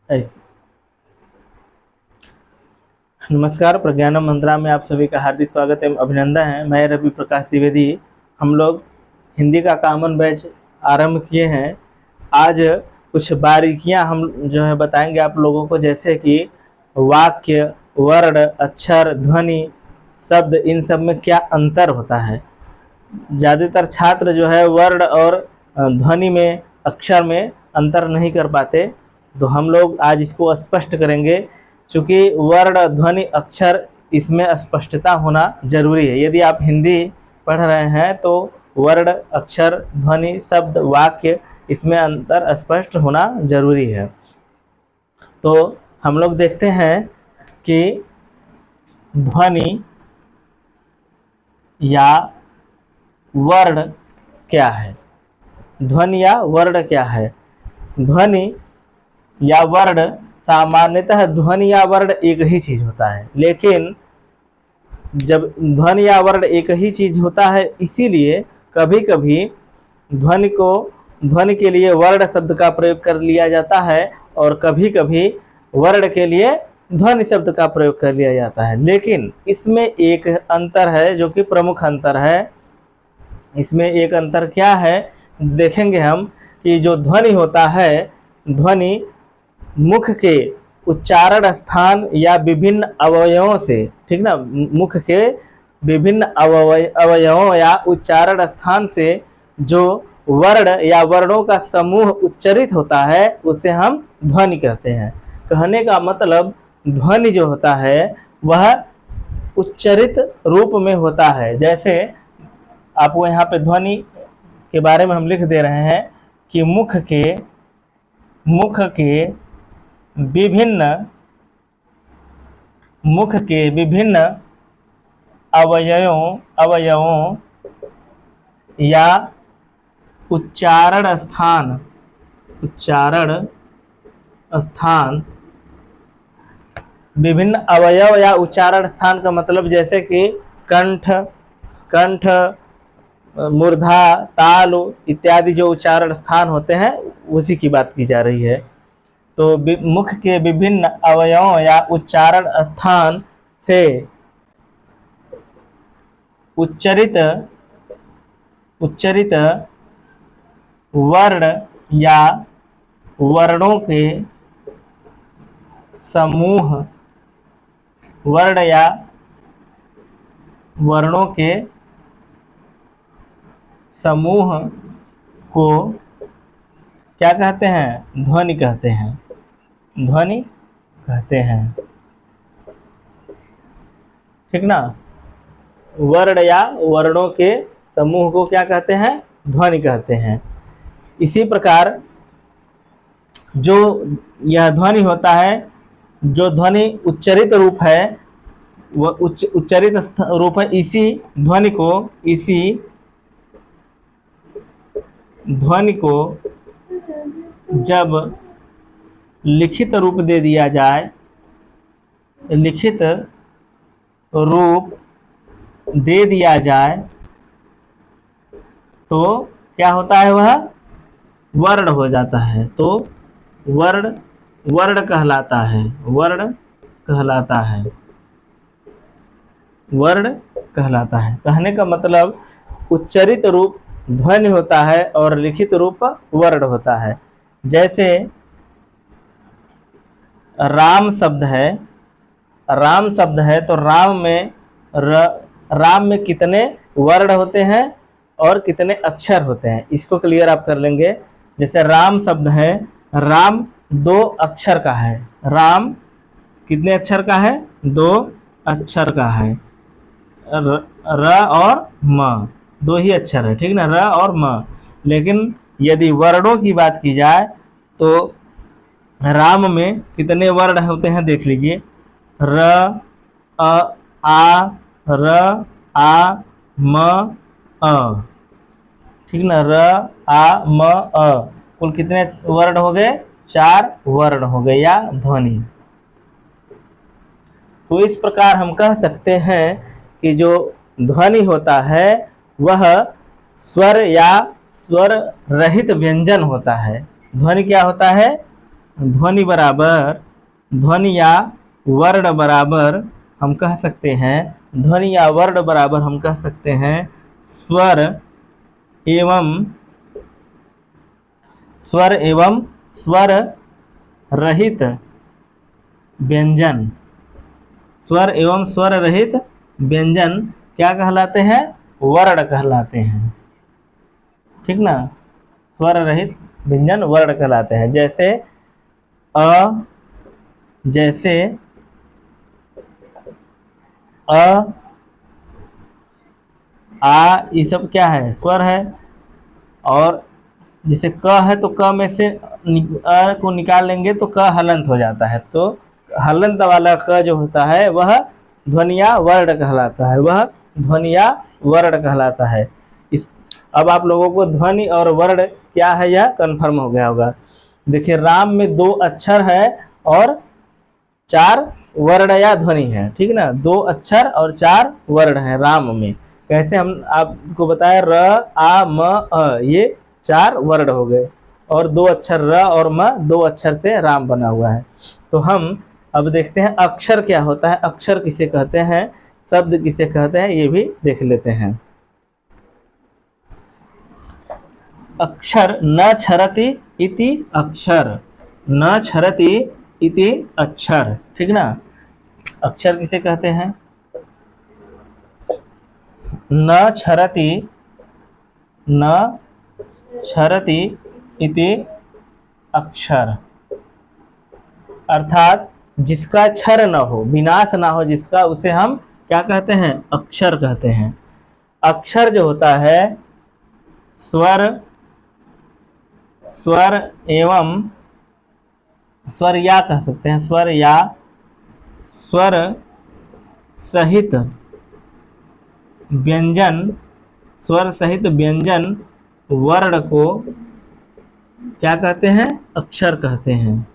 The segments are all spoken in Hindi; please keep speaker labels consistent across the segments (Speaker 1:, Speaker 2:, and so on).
Speaker 1: ऐसे। नमस्कार, प्रज्ञानम मंत्रा में आप सभी का हार्दिक स्वागत एवं अभिनंदन है। मैं रवि प्रकाश द्विवेदी। हम लोग हिंदी का कॉमन बैच आरंभ किए हैं। आज कुछ बारीकियां हम जो है बताएंगे आप लोगों को, जैसे कि वाक्य, वर्ण, अक्षर, ध्वनि, शब्द, इन सब में क्या अंतर होता है। ज़्यादातर छात्र जो है वर्ण और ध्वनि में, अक्षर में अंतर नहीं कर पाते, तो हम लोग आज इसको स्पष्ट करेंगे। चूँकि वर्ण, ध्वनि, अक्षर, इसमें स्पष्टता होना जरूरी है। यदि आप हिंदी पढ़ रहे हैं तो वर्ण, अक्षर, ध्वनि, शब्द, वाक्य, इसमें अंतर स्पष्ट होना जरूरी है। तो हम लोग देखते हैं कि ध्वनि या वर्ण क्या है। ध्वनि या वर्ण क्या है। ध्वनि या वर्ण, सामान्यतः ध्वनि या वर्ण एक ही चीज होता है, लेकिन जब ध्वनि या वर्ण एक ही चीज होता है, इसीलिए कभी कभी ध्वनि के लिए वर्ण शब्द का प्रयोग कर लिया जाता है और कभी कभी वर्ण के लिए ध्वनि शब्द का प्रयोग कर लिया जाता है। लेकिन इसमें एक अंतर है जो कि प्रमुख अंतर है। इसमें एक अंतर क्या है देखेंगे हम, कि जो ध्वनि होता है, ध्वनि मुख के उच्चारण स्थान या विभिन्न अवयवों से, ठीक ना, मुख के विभिन्न अवयवों या उच्चारण स्थान से जो वर्ण या वर्णों का समूह उच्चरित होता है, उसे हम ध्वनि कहते हैं। कहने का मतलब, ध्वनि जो होता है वह उच्चरित रूप में होता है। जैसे आपको यहाँ पे ध्वनि के बारे में हम लिख दे रहे हैं कि मुख के विभिन्न अवयवों या उच्चारण स्थान, विभिन्न अवयव या उच्चारण स्थान का मतलब जैसे कि कंठ, मूर्धा, ताल इत्यादि जो उच्चारण स्थान होते हैं, उसी की बात की जा रही है। तो मुख के विभिन्न अवयवों या उच्चारण स्थान से उच्चरित वर्ण या वर्णों के समूह, वर्ण या वर्णों के समूह को क्या कहते हैं? ध्वनि कहते हैं। ध्वनि कहते हैं, ठीक ना। वर्ण या वर्णों के समूह को क्या कहते हैं? ध्वनि कहते हैं। इसी प्रकार जो यह ध्वनि होता है, जो ध्वनि उच्चरित रूप है, वह उच्चरित रूप है। इसी ध्वनि को जब लिखित रूप दे दिया जाए, लिखित रूप दे दिया जाए, तो क्या होता है? वह वर्ण हो जाता है। तो वर्ण कहलाता है। वर्ण कहलाता है। कहने का मतलब, उच्चरित रूप ध्वनि होता है और लिखित रूप वर्ण होता है। जैसे राम शब्द है तो राम में कितने वर्ण होते हैं और कितने अक्षर होते हैं, इसको क्लियर आप कर लेंगे। जैसे राम शब्द है, राम 2 अक्षर का है। राम कितने अक्षर का है? 2 अक्षर का है। र और म 2 ही अक्षर है, ठीक ना, र और म। लेकिन यदि वर्णों की बात की जाए तो राम में कितने वर्ण होते हैं देख लीजिए। र, आ, र, आ, म, अ, ठीक ना। र, आ, म, अ, कुल कितने वर्ण हो गए? 4 वर्ण हो गए या ध्वनि। तो इस प्रकार हम कह सकते हैं कि जो ध्वनि होता है वह स्वर या स्वर रहित व्यंजन होता है। ध्वनि क्या होता है? ध्वनि बराबर, ध्वनि या वर्ण बराबर हम कह सकते हैं, ध्वनि या वर्ण बराबर हम कह सकते हैं स्वर एवं स्वर रहित व्यंजन। स्वर एवं स्वर रहित व्यंजन क्या कहलाते हैं? वर्ण कहलाते हैं। ठीक ना, स्वर रहित व्यंजन वर्ण कहलाते हैं। जैसे अ, जैसे अ, आ, ये सब क्या है? स्वर है। और जैसे क है तो क में से अ को निकाल लेंगे तो क हलंत हो जाता है, तो हलंत वाला क जो होता है वह ध्वनिया वर्ण कहलाता है, वह ध्वनिया वर्ण कहलाता है। अब आप लोगों को ध्वनि और वर्ण क्या है यह कंफर्म हो गया होगा। देखिए, राम में 2 अक्षर है और 4 वर्ण या ध्वनि है। ठीक ना, 2 अक्षर और 4 वर्ण है राम में। कैसे हम आपको बताया, र, आ, म, अ, ये 4 वर्ण हो गए और 2 अक्षर र और म, 2 अक्षर से राम बना हुआ है। तो हम अब देखते हैं अक्षर क्या होता है, अक्षर किसे कहते हैं, शब्द किसे कहते हैं, ये भी देख लेते हैं। अक्षर न क्षरति इति अक्षर, न क्षरति इति अक्षर। ठीक ना, अक्षर किसे कहते हैं? न क्षरति, न क्षरति इति अक्षर, अर्थात जिसका क्षर न हो, विनाश ना हो जिसका, उसे हम क्या कहते हैं? अक्षर कहते हैं। अक्षर जो होता है स्वर, स्वर एवं स्वर या कह सकते हैं, स्वर या स्वर सहित व्यंजन, स्वर सहित व्यंजन वर्ण को क्या कहते हैं? अक्षर कहते हैं,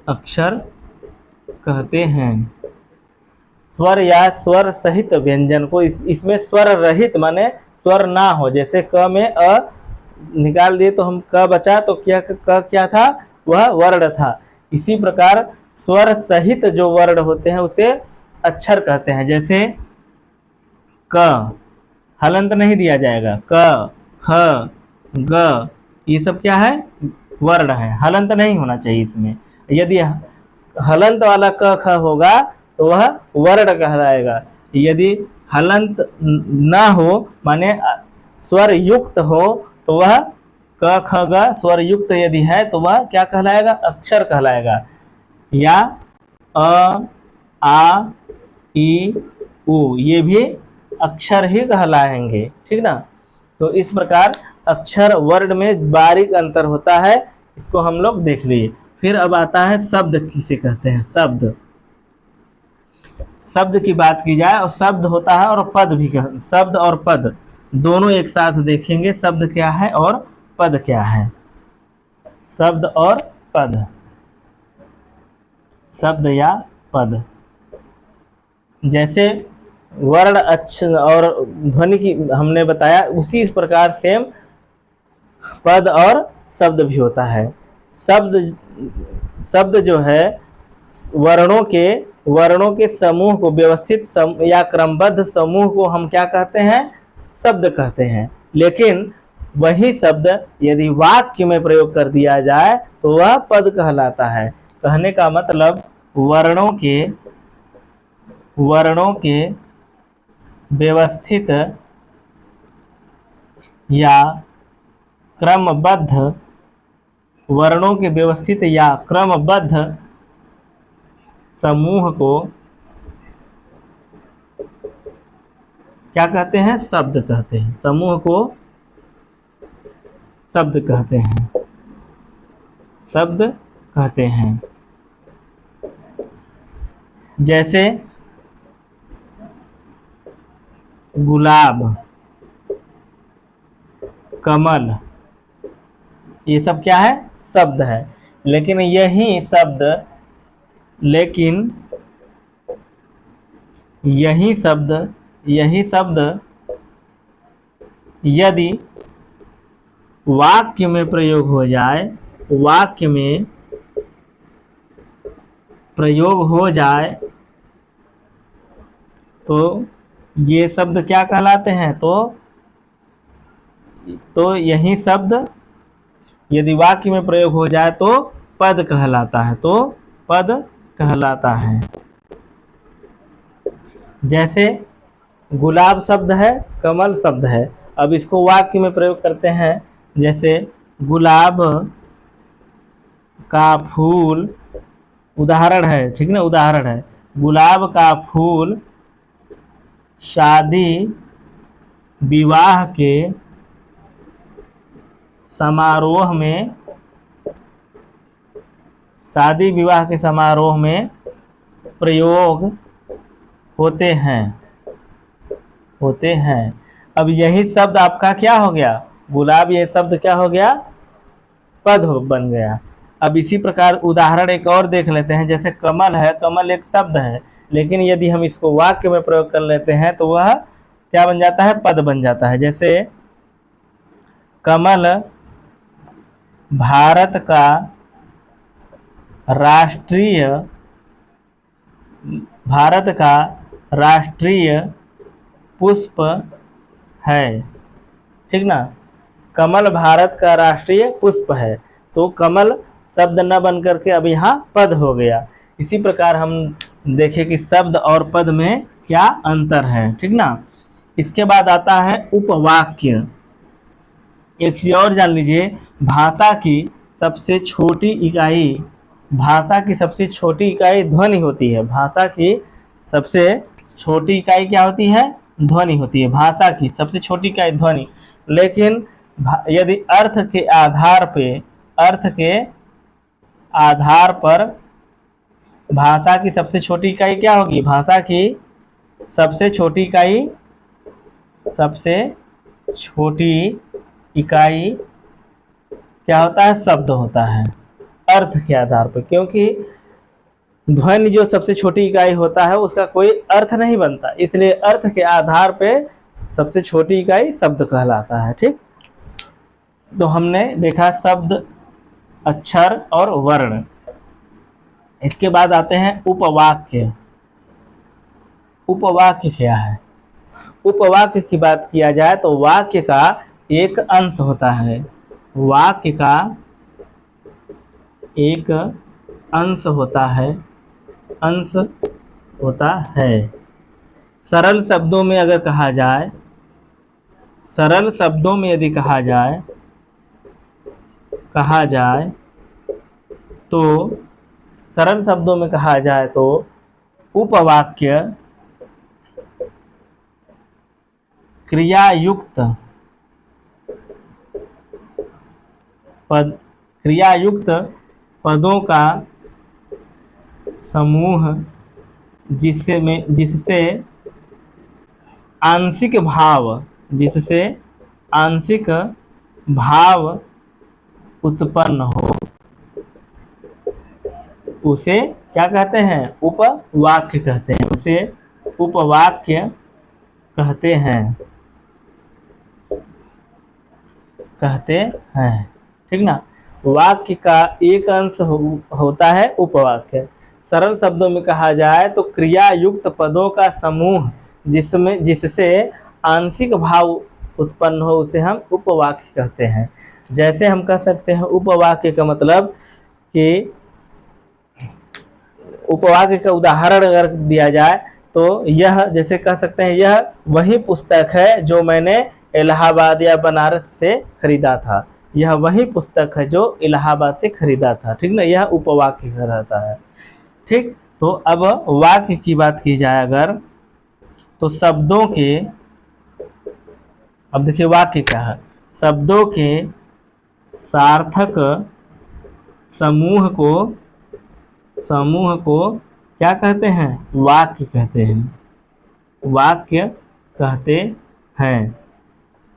Speaker 1: अक्षर कहते हैं। स्वर या स्वर सहित व्यंजन को, इसमें स्वर रहित माने स्वर ना हो, जैसे क में अ निकाल दिए तो हम क बचा, तो क्या क क्या था? वह वर्ण था। इसी प्रकार स्वर सहित जो वर्ण होते हैं उसे अक्षर कहते हैं। जैसे क, हलंत नहीं दिया जाएगा, क, ख, ग, ये सब क्या है? वर्ण है, हलंत नहीं होना चाहिए इसमें। यदि हलंत वाला क ख होगा तो वह वर्ण कहलाएगा। यदि हलंत ना हो माने स्वर युक्त हो तो वह क ख ग स्वर युक्त यदि है तो वह क्या कहलाएगा? अक्षर कहलाएगा। या अ, आ, ई, उ, ये भी अक्षर ही कहलाएंगे। ठीक ना, तो इस प्रकार अक्षर वर्ण में बारीक अंतर होता है, इसको हम लोग देख लिए। फिर अब आता है शब्द किसे कहते हैं? शब्द, शब्द की बात की जाए और शब्द होता है और पद भी, शब्द और पद दोनों एक साथ देखेंगे, शब्द क्या है और पद क्या है। शब्द और पद, शब्द या पद, जैसे वर्ण अक्षर और ध्वनि की हमने बताया, उसी प्रकार सेम पद और शब्द भी होता है। शब्द जो है वर्णों के समूह को, व्यवस्थित या क्रमबद्ध समूह को हम क्या कहते हैं? शब्द कहते हैं। लेकिन वही शब्द यदि वाक्य में प्रयोग कर दिया जाए तो वह पद कहलाता है। कहने का मतलब वर्णों के व्यवस्थित या क्रमबद्ध, वर्णों के व्यवस्थित या क्रमबद्ध समूह को क्या कहते हैं? शब्द कहते हैं। समूह को शब्द कहते हैं, शब्द कहते हैं। जैसे गुलाब, कमल, ये सब क्या है? शब्द है। लेकिन यही शब्द यदि वाक्य में प्रयोग हो जाए, वाक्य में प्रयोग हो जाए तो ये शब्द क्या कहलाते हैं? तो यही शब्द यदि वाक्य में प्रयोग हो जाए तो पद कहलाता है, तो पद कहलाता है। जैसे गुलाब शब्द है, कमल शब्द है। अब इसको वाक्य में प्रयोग करते हैं। जैसे गुलाब का फूल, उदाहरण है, ठीक ना, उदाहरण है। गुलाब का फूल शादी विवाह के समारोह में, शादी विवाह के समारोह में प्रयोग होते हैं। अब यही शब्द आपका क्या हो गया? गुलाब, ये शब्द क्या हो गया? पद बन गया। अब इसी प्रकार उदाहरण एक और देख लेते हैं। जैसे कमल है, कमल एक शब्द है, लेकिन यदि हम इसको वाक्य में प्रयोग कर लेते हैं तो वह क्या बन जाता है? पद बन जाता है। जैसे कमल भारत का राष्ट्रीय पुष्प है, ठीक ना। कमल भारत का राष्ट्रीय पुष्प है, तो कमल शब्द न बन करके अब यहाँ पद हो गया। इसी प्रकार हम देखें कि शब्द और पद में क्या अंतर है, ठीक ना। इसके बाद आता है उपवाक्य। एक चीज और जान लीजिए, भाषा की सबसे छोटी इकाई ध्वनि होती है। भाषा की सबसे छोटी इकाई क्या होती है? ध्वनि होती है। भाषा की सबसे छोटी इकाई ध्वनि। लेकिन यदि अर्थ के आधार पर भाषा की सबसे छोटी इकाई क्या होगी? भाषा की सबसे छोटी इकाई क्या होता है? शब्द होता है, अर्थ के आधार पर। क्योंकि ध्वनि जो सबसे छोटी इकाई होता है उसका कोई अर्थ नहीं बनता, इसलिए अर्थ के आधार पे सबसे छोटी इकाई शब्द कहलाता है, ठीक। तो हमने देखा शब्द, अक्षर और वर्ण। इसके बाद आते हैं उपवाक्य। उपवाक्य क्या है? उपवाक्य की बात किया जाए तो वाक्य का एक अंश होता है। वाक्य का एक अंश होता है। सरल शब्दों में अगर कहा जाए, सरल शब्दों में यदि कहा जाए तो सरल शब्दों में कहा जाए तो उपवाक्य क्रियायुक्त पदों का समूह जिससे आंशिक भाव उत्पन्न हो, उसे क्या कहते हैं? उपवाक्य कहते हैं। उसे उपवाक्य कहते हैं, ठीक ना। वाक्य का एक अंश होता है उपवाक्य। सरल शब्दों में कहा जाए तो क्रिया युक्त पदों का समूह जिससे आंशिक भाव उत्पन्न हो, उसे हम उपवाक्य कहते हैं। जैसे हम कह सकते हैं उपवाक्य का मतलब कि उपवाक्य का उदाहरण अगर दिया जाए तो यह, जैसे कह सकते हैं, यह वही पुस्तक है जो मैंने इलाहाबाद या बनारस से खरीदा था। यह वही पुस्तक है जो इलाहाबाद से खरीदा था, ठीक ना। यह उपवाक्य कहलाता है, ठीक। तो अब वाक्य की बात की जाए अगर, तो शब्दों के, अब देखिए वाक्य क्या है। शब्दों के सार्थक समूह को क्या कहते हैं? वाक्य कहते हैं। वाक्य कहते हैं,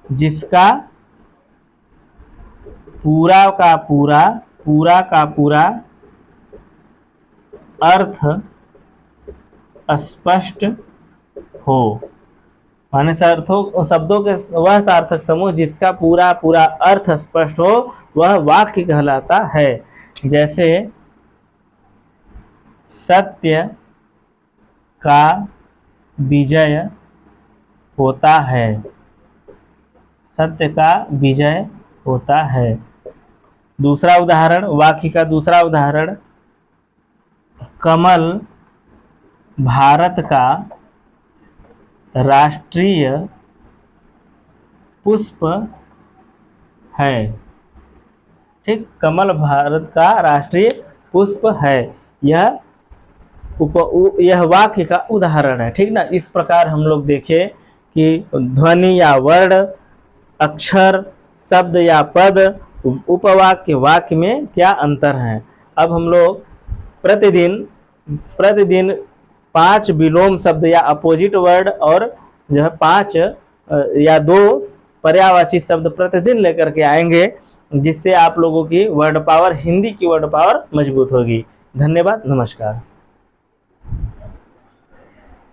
Speaker 1: जिसका पूरा का पूरा अर्थ स्पष्ट हो। माने शब्दों के वह सार्थक समूह जिसका पूरा अर्थ स्पष्ट हो, वह वाक्य कहलाता है। जैसे सत्य का विजय होता है। सत्य का विजय होता है। दूसरा उदाहरण, वाक्य का दूसरा उदाहरण, कमल भारत का राष्ट्रीय पुष्प है। ठीक, कमल भारत का राष्ट्रीय पुष्प है। यह वाक्य का उदाहरण है। ठीक ना। इस प्रकार हम लोग देखें कि ध्वनि या वर्ण, अक्षर, शब्द या पद, उपवाक्य, वाक्य में क्या अंतर है। अब हम लोग प्रतिदिन 5 विलोम शब्द या अपोजिट वर्ड और जो है 5 या 2 पर्यायवाची शब्द प्रतिदिन लेकर के आएंगे, जिससे आप लोगों की वर्ड पावर, हिंदी की वर्ड पावर मजबूत होगी। धन्यवाद, नमस्कार।